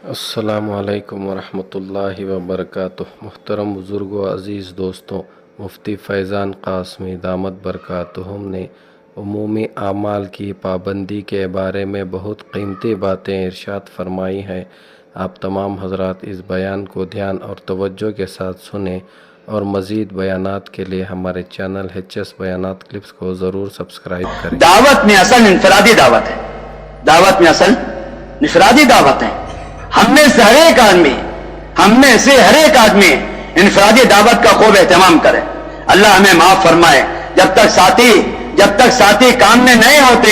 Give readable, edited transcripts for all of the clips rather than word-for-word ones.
السلام علیکم ورحمۃ اللہ وبرکاتہ۔ محترم بزرگوں، عزیز دوستوں، مفتی فیضان قاسمی دامت برکاتہم نے عمومی اعمال کی پابندی کے بارے میں بہت قیمتی باتیں ارشاد فرمائی ہیں۔ آپ تمام حضرات اس بیان کو دھیان اور توجہ کے ساتھ سنیں اور مزید بیانات کے لیے ہمارے چینل HS بیانات کلپس کو ضرور سبسکرائب کریں۔ دعوت میں اصل انفرادی دعوت ہے، دعوت میں اصل انفرادی دعوت ہے۔ ہم میں سے ہر ایک آدمی انفرادی دعوت کا خوب اہتمام کرے۔ اللہ ہمیں معاف فرمائے۔ جب تک ساتھی کام میں نہیں ہوتے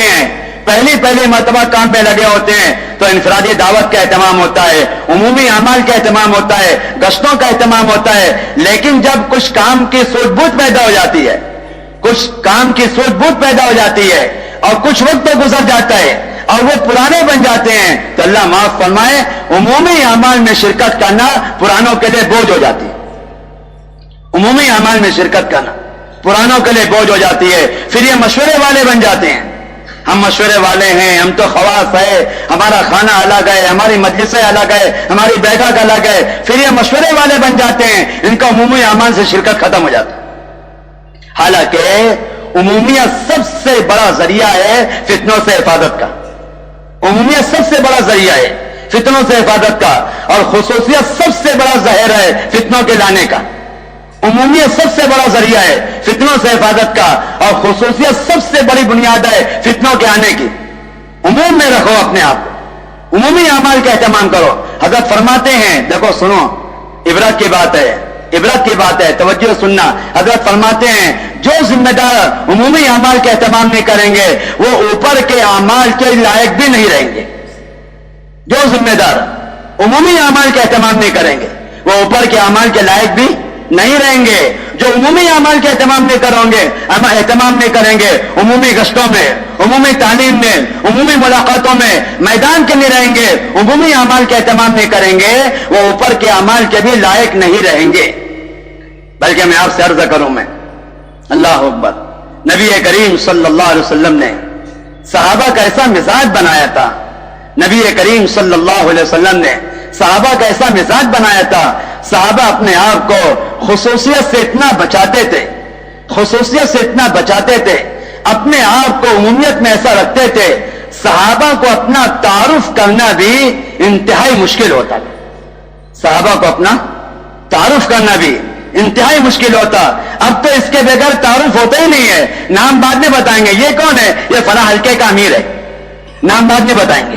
ہیں، پہلی مرتبہ کام پہ لگے ہوتے ہیں تو انفرادی دعوت کا اہتمام ہوتا ہے، عمومی اعمال کا اہتمام ہوتا ہے، گشتوں کا اہتمام ہوتا ہے۔ لیکن جب کچھ کام کی سوچ بوجھ پیدا ہو جاتی ہے اور کچھ وقت گزر جاتا ہے اور وہ پرانے بن جاتے ہیں تو اللہ معاف فرمائے، عمومی اعمال میں شرکت کرنا پرانوں کے لیے بوجھ ہو جاتی ہے۔ عمومی اعمال میں شرکت کرنا پرانوں کے لیے بوجھ ہو جاتی ہے۔ پھر یہ مشورے والے بن جاتے ہیں۔ ہم مشورے والے ہیں، ہم تو خواص ہے، ہمارا کھانا الگ ہے، ہماری مجلسیں الگ ہے، ہماری بیٹھک الگ ہے۔ پھر یہ مشورے والے بن جاتے ہیں، ان کا عمومی اعمال سے شرکت ختم ہو جاتا ہے۔ حالانکہ عمومیت سب سے بڑا ذریعہ ہے فتنوں سے حفاظت کا۔ عمومیت سب سے بڑا ذریعہ ہے فتنوں سے حفاظت کا، اور خصوصیت سب سے بڑا زہر ہے فتنوں کے لانے کا۔ عمومیت سب سے بڑا ذریعہ ہے فتنوں سے حفاظت کا، اور خصوصیت سب سے بڑی بنیاد ہے فتنوں کے آنے کی۔ عموم میں رکھو اپنے آپ کو، عمومی اعمال کا اہتمام کرو۔ حضرت فرماتے ہیں، دیکھو سنو، عبرت کی بات ہے، توجہ سننا۔ حضرت فرماتے ہیں جو ذمہ دار عمومی اعمال کا اہتمام نہیں کریں گے وہ اوپر کے اعمال کے لائق بھی نہیں رہیں گے۔ جو ذمہ دار عمومی اعمال کا اہتمام نہیں کریں گے وہ اوپر کے اعمال کے لائق بھی نہیں رہیں گے۔ جو عمومی اعمال کا اہتمام نہیں کریں گے عمومی گشتوں میں، عمومی تعلیم میں، عمومی ملاقاتوں میں میدان کے نہیں رہیں گے، عمومی اعمال کا اہتمام نہیں کریں گے، وہ اوپر کے اعمال کے بھی لائق نہیں رہیں گے۔ بلکہ میں آپ سے عرض کروں، میں اللہ اکبر، نبی کریم صلی اللہ علیہ وسلم نے صحابہ کا ایسا مزاج بنایا تھا، نبی کریم صلی اللہ علیہ وسلم نے صحابہ کا ایسا مزاج بنایا تھا، صحابہ اپنے آپ کو خصوصیت سے اتنا بچاتے تھے، اپنے آپ کو عمومیت میں ایسا رکھتے تھے، صحابہ کو اپنا تعارف کرنا بھی انتہائی مشکل ہوتا تھا۔ صحابہ کو اپنا تعارف کرنا بھی انتہائی مشکل ہوتا۔ اب تو اس کے بغیر تعارف ہوتا ہی نہیں ہے۔ نام بعد میں بتائیں گے، یہ کون ہے؟ یہ فلاں حلقے کا امیر ہے، نام بعد میں بتائیں گے،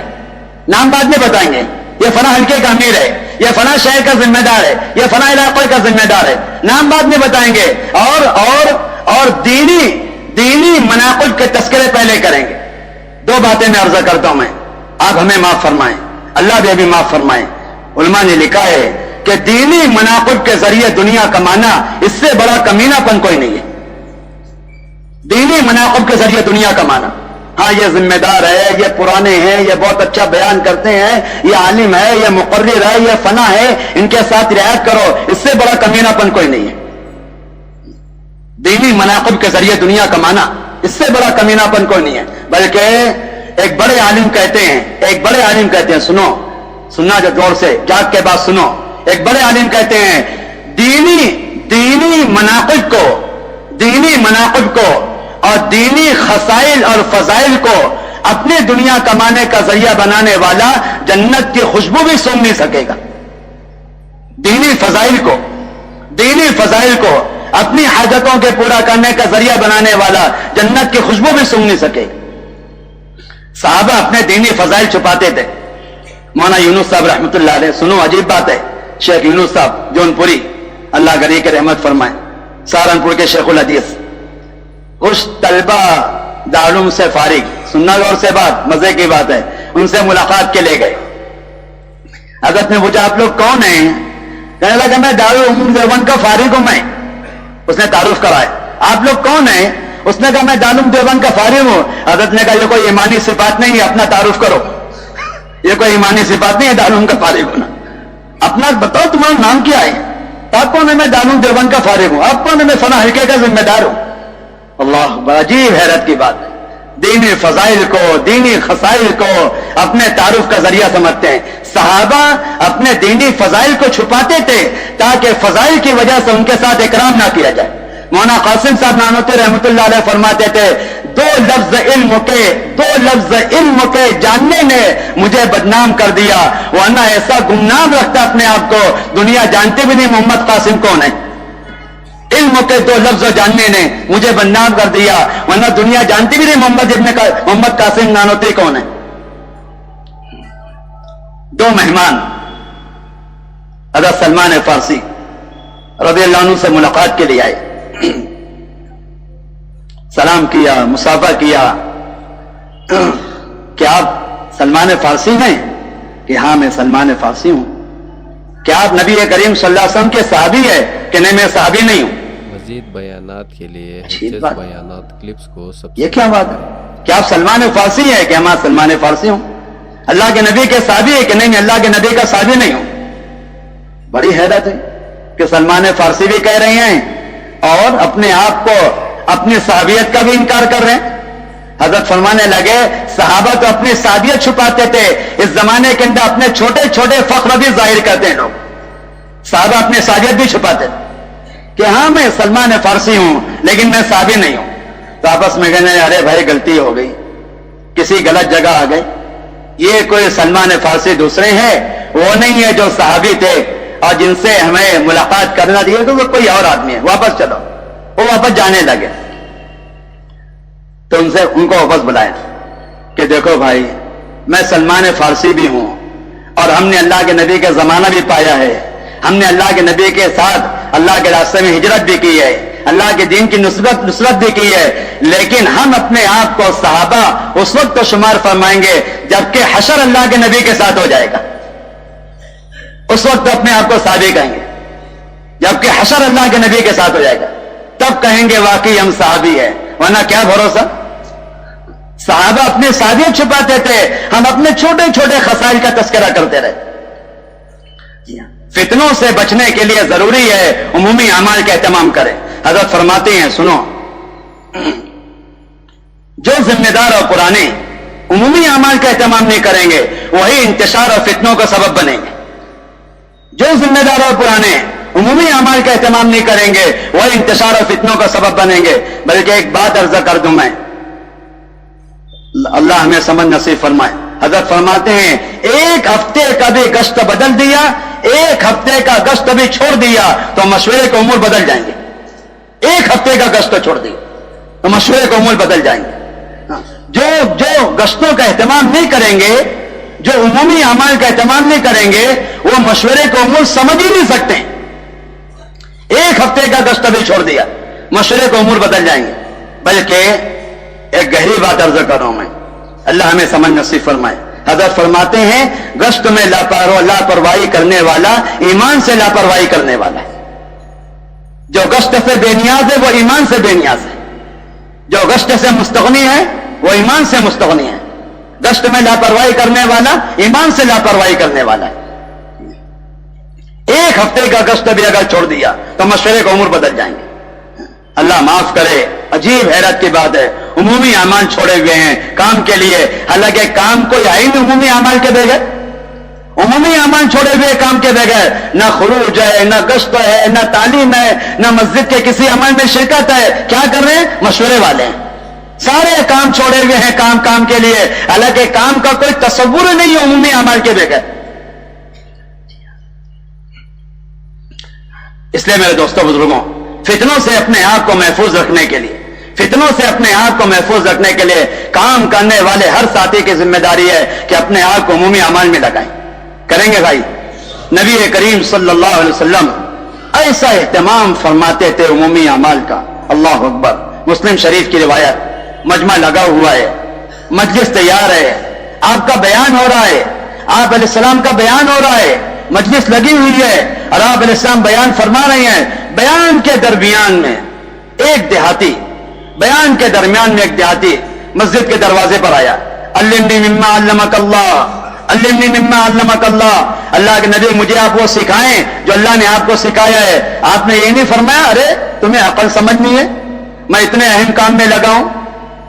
یہ فلاں حلقے کا امیر ہے، یہ فلاں شہر کا ذمہ دار ہے، یہ فلاں علاقے کا ذمہ دار ہے، نام بعد میں بتائیں گے، اور دینی مناقب کے تذکرے پہلے کریں گے۔ دو باتیں میں عرض کرتا ہوں، آپ ہمیں معاف فرمائیں، اللہ بھی ابھی معاف فرمائیں۔ علماء نے لکھا ہے کہ دینی مناقب کے ذریعے دنیا کمانا اس سے بڑا کمینہ پن کوئی نہیں ہے۔ دینی مناقب کے ذریعے دنیا کمانا، ہاں یہ ذمہ دار ہے، یہ پرانے ہیں، یہ بہت اچھا بیان کرتے ہیں، یہ عالم ہے، یہ مقرر ہے، یہ فنا ہے، ان کے ساتھ رعایت کرو، اس سے بڑا کمینہ پن کوئی نہیں ہے۔ دینی مناقب کے ذریعے دنیا کمانا اس سے بڑا کمینہ پن کوئی نہیں ہے۔ بلکہ ایک بڑے عالم کہتے ہیں، سننا جو زور سے، جاگ کے بعد سنو، ایک بڑے عالم کہتے ہیں دینی مناقب کو اور دینی خصائل اور فضائل کو اپنے دنیا کمانے کا ذریعہ بنانے والا جنت کی خوشبو بھی سونگ نہیں سکے گا۔ دینی فضائل کو اپنی حاجتوں کے پورا کرنے کا ذریعہ بنانے والا جنت کی خوشبو بھی سونگ نہیں سکے گا۔ صحابہ اپنے دینی فضائل چھپاتے تھے۔ مولانا یونس صاحب رحمۃ اللہ علیہ، سنو عجیب بات ہے، شیخ یونس صاحب جون پوری، اللہ گری کے رحمت فرمائے، سہارنپور کے شیخ الحدیث، کچھ طلبہ دارالعلوم سے فارغ، سننا غور سے بات، مزے کی بات ہے، ان سے ملاقات کے لے گئے۔ حضرت نے پوچھا آپ لوگ کون ہیں؟ کہنے لگا میں دارالعلوم دیوبند کا فارغ ہوں۔ میں اس نے تعارف کرائے، آپ لوگ کون ہیں؟ اس نے کہا میں دارالعلوم دیوبند کا فارغ ہوں۔ حضرت نے کہا یہ کوئی ایمانی صفات نہیں ہے، اپنا تعارف کرو، یہ کوئی ایمانی صفات نہیں ہے دارالعلوم کا فارغ ہونا، اپنا بتاؤ تمہارا نام کیا ہے؟ آپ کون ہے؟ میں دارالعلوم دیوبند کا فارغ ہوں۔ آپ کون ہے؟ میں فلاں حلقے کا ذمہ دار ہوں۔ اللہ، بڑا عجیب حیرت کی بات ہے، دینی فضائل کو, دینی خصائل کو اپنے تعارف کا ذریعہ سمجھتے ہیں. صحابہ اپنے دینی فضائل کو چھپاتے تھے تاکہ فضائل کی وجہ سے ان کے ساتھ اکرام نہ کیا جائے. مولانا قاسم صاحب نانوتوی رحمۃ اللہ علیہ فرماتے تھے, دو لفظ علم کے جاننے نے مجھے بدنام کر دیا, ورنہ ایسا گمنام رکھتا اپنے آپ کو دنیا جانتی بھی نہیں محمد قاسم کون ہے. علم کے دو لفظ جاننے نے مجھے بدنام کر دیا, ورنہ دنیا جانتی بھی نہیں محمد قاسم نانوتوی کون ہے. دو مہمان حضرت سلمان فارسی رضی اللہ عنہ سے ملاقات کے لیے آئے, سلام کیا, مصافحہ کیا. کیا آپ سلمان فارسی ہیں؟ کہ ہاں میں سلمان فارسی ہوں. کیا آپ نبی کریم صلی اللہ علیہ وسلم کے صحابی ہے؟ کہ نہیں میں صحابی نہیں ہوں. مزید بیانات کے لیے بیانات کلپس کو یہ کیا بات ہے؟ کیا آپ سلمان فارسی ہے؟ کہ ہاں سلمان فارسی ہوں. اللہ کے نبی کے صحابی ہے؟ کہ نہیں اللہ کے نبی کا صحابی نہیں ہوں. بڑی حیرت ہے کہ سلمان فارسی بھی کہہ رہے ہیں اور اپنے آپ کو اپنی صحابیت کا بھی انکار کر رہے ہیں. حضرت فرمانے لگے صحابہ تو اپنی صحابیت چھپاتے تھے, اس زمانے کے اندر اپنے چھوٹے چھوٹے فخر بھی ظاہر کرتے ہیں لوگ. صحابہ اپنی صحابیت بھی چھپاتے تھے کہ ہاں میں سلمان فارسی ہوں لیکن میں صحابی نہیں ہوں. تو آپس میں کہنے ارے بھائی غلطی ہو گئی, کسی غلط جگہ آ گئے. یہ کوئی سلمان فارسی دوسرے ہیں, وہ نہیں ہے جو صحابی تھے اور جن سے ہمیں ملاقات کرنا دیے تو وہ کوئی اور آدمی ہے, واپس چلو. وہ واپس جانے لگے تو ان کو واپس بلایا کہ دیکھو بھائی میں سلمان فارسی بھی ہوں اور ہم نے اللہ کے نبی کا زمانہ بھی پایا ہے, ہم نے اللہ کے نبی کے ساتھ اللہ کے راستے میں ہجرت بھی کی ہے, اللہ کے دین کی نصرت بھی کی ہے, لیکن ہم اپنے آپ کو صحابہ اس وقت تو شمار فرمائیں گے جبکہ حشر اللہ کے نبی کے ساتھ ہو جائے گا. اس وقت اپنے آپ کو صحابی کہیں گے جبکہ حشر اللہ کے نبی کے ساتھ ہو جائے گا, تب کہیں گے واقعی ہم صحابی ہیں, ورنہ کیا بھروسہ. صحابہ اپنے صحابیت چھپاتے تھے, ہم اپنے چھوٹے چھوٹے خصائل کا تذکرہ کرتے رہے. فتنوں سے بچنے کے لیے ضروری ہے عمومی اعمال کا اہتمام کریں. حضرت فرماتے ہیں سنو, جو ذمہ دار اور پرانے عمومی اعمال کا اہتمام نہیں کریں گے وہی انتشار اور فتنوں کا سبب بنیں گے. جو ذمہ دار اور پرانے عمومی اعمال کا اہتمام نہیں کریں گے وہی انتشار اور فتنوں کا سبب بنیں گے. بلکہ ایک بات عرض کر دوں میں, اللہ ہمیں سمجھ نصیب فرمائے. حضرت فرماتے ہیں ایک ہفتے کا بھی گشت بدل دیا, ایک ہفتے کا گشت بھی چھوڑ دیا تو مشورے کے امور بدل جائیں گے. ایک ہفتے کا گشت چھوڑ دیا تو مشورے کے امور بدل جائیں گے. جو گشتوں کا اہتمام نہیں کریں گے, جو عمومی اعمال کا اہتمام نہیں کریں گے, وہ مشورے کے امور سمجھ ہی نہیں سکتے. ایک ہفتے کا گشت بھی چھوڑ دیا مشورے کے امور بدل جائیں گے. بلکہ ایک گہری بات عرض کر رہا ہوں میں, اللہ ہمیں سمجھ نصیب فرمائے. حضرت فرماتے ہیں گشت میں لاپرواہی کرنے والا ایمان سے لاپرواہی کرنے والا ہے. جو گشت سے بے نیاز ہے وہ ایمان سے بے نیاز ہے, جو گشت سے مستغنی ہے وہ ایمان سے مستغنی ہے. گشت میں لاپرواہی کرنے والا ایمان سے لاپرواہی کرنے والا ہے. ایک ہفتے کا گشت بھی اگر چھوڑ دیا تو مشورے کے امور بدل جائیں گے. اللہ معاف کرے, عجیب حیرت کی بات ہے, عمومی اعمال چھوڑے ہوئے ہیں کام کے لیے, حالانکہ کام کوئی ہے ہی نہیں عمومی اعمال کے بغیر. عمومی اعمال چھوڑے ہوئے کام کے بغیر نہ خروج ہے, نہ گشت ہے, نہ تعلیم ہے, نہ مسجد کے کسی عمل میں شرکت ہے. کیا کر رہے ہیں؟ مشورے والے ہیں. سارے کام چھوڑے ہوئے ہیں کام کے لیے, حالانکہ کام کا کوئی تصور نہیں ہے عمومی اعمال کے بغیر. اس لیے میرے دوستوں بزرگوں, فتنوں سے اپنے آپ کو محفوظ رکھنے کے لیے, فتنوں سے اپنے آپ کو محفوظ رکھنے کے لیے کام کرنے والے ہر ساتھی کی ذمہ داری ہے کہ اپنے آپ کو عمومی اعمال میں لگائیں. کریں گے بھائی؟ نبی کریم صلی اللہ علیہ وسلم ایسا اہتمام فرماتے تھے عمومی اعمال کا, اللہ اکبر. مسلم شریف کی روایت, مجمع لگا ہوا ہے, مجلس تیار ہے, آپ کا بیان ہو رہا ہے, آپ علیہ السلام کا بیان ہو رہا ہے, مجلس لگی ہوئی ہے اور آپ علیہ السلام بیان فرما رہے ہیں. بیان کے درمیان میں ایک دیہاتی مسجد کے دروازے پر آیا, علمنی مما علمک اللہ, علمنی مما علمک اللہ. اللہ کے نبی مجھے آپ وہ سکھائیں جو اللہ نے آپ کو سکھایا ہے. آپ نے یہ نہیں فرمایا ارے تمہیں عقل سمجھ نہیں ہے, میں اتنے اہم کام میں لگا ہوں,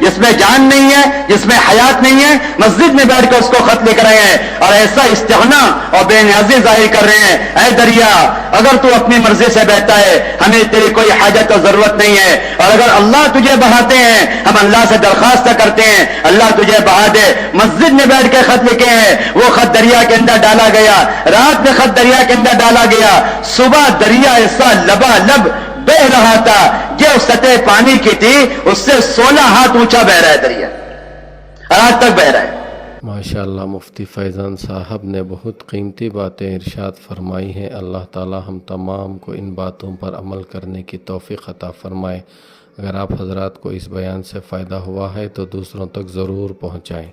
جس میں جان نہیں ہے، جس میں حیات نہیں ہے، مسجد میں بیٹھ کر اس کو خط لکھ رہے ہیں اور ایسا استغنا اور بے نیازی ظاہر کر رہے ہیں. اے دریا، اگر تو اپنی مرضی سے بہتا ہے ہمیں تیری کوئی حاجت اور ضرورت نہیں ہے، اور اگر اللہ تجھے بہاتے ہیں ہم اللہ سے درخواست کرتے ہیں اللہ تجھے بہا دے. مسجد میں بیٹھ کے خط لکھے ہیں، وہ خط دریا کے اندر ڈالا گیا، رات میں خط دریا کے اندر ڈالا گیا، صبح دریا ایسا لبالب بہ رہا تھا جو سطح پانی کی تھی اس سے 16 ہاتھ اونچا بہ رہا ہے دریا، آج تک بہ رہا ہے. ماشاءاللہ مفتی فیضان صاحب نے بہت قیمتی باتیں ارشاد فرمائی ہیں. اللہ تعالی ہم تمام کو ان باتوں پر عمل کرنے کی توفیق عطا فرمائے. اگر آپ حضرات کو اس بیان سے فائدہ ہوا ہے تو دوسروں تک ضرور پہنچائیں.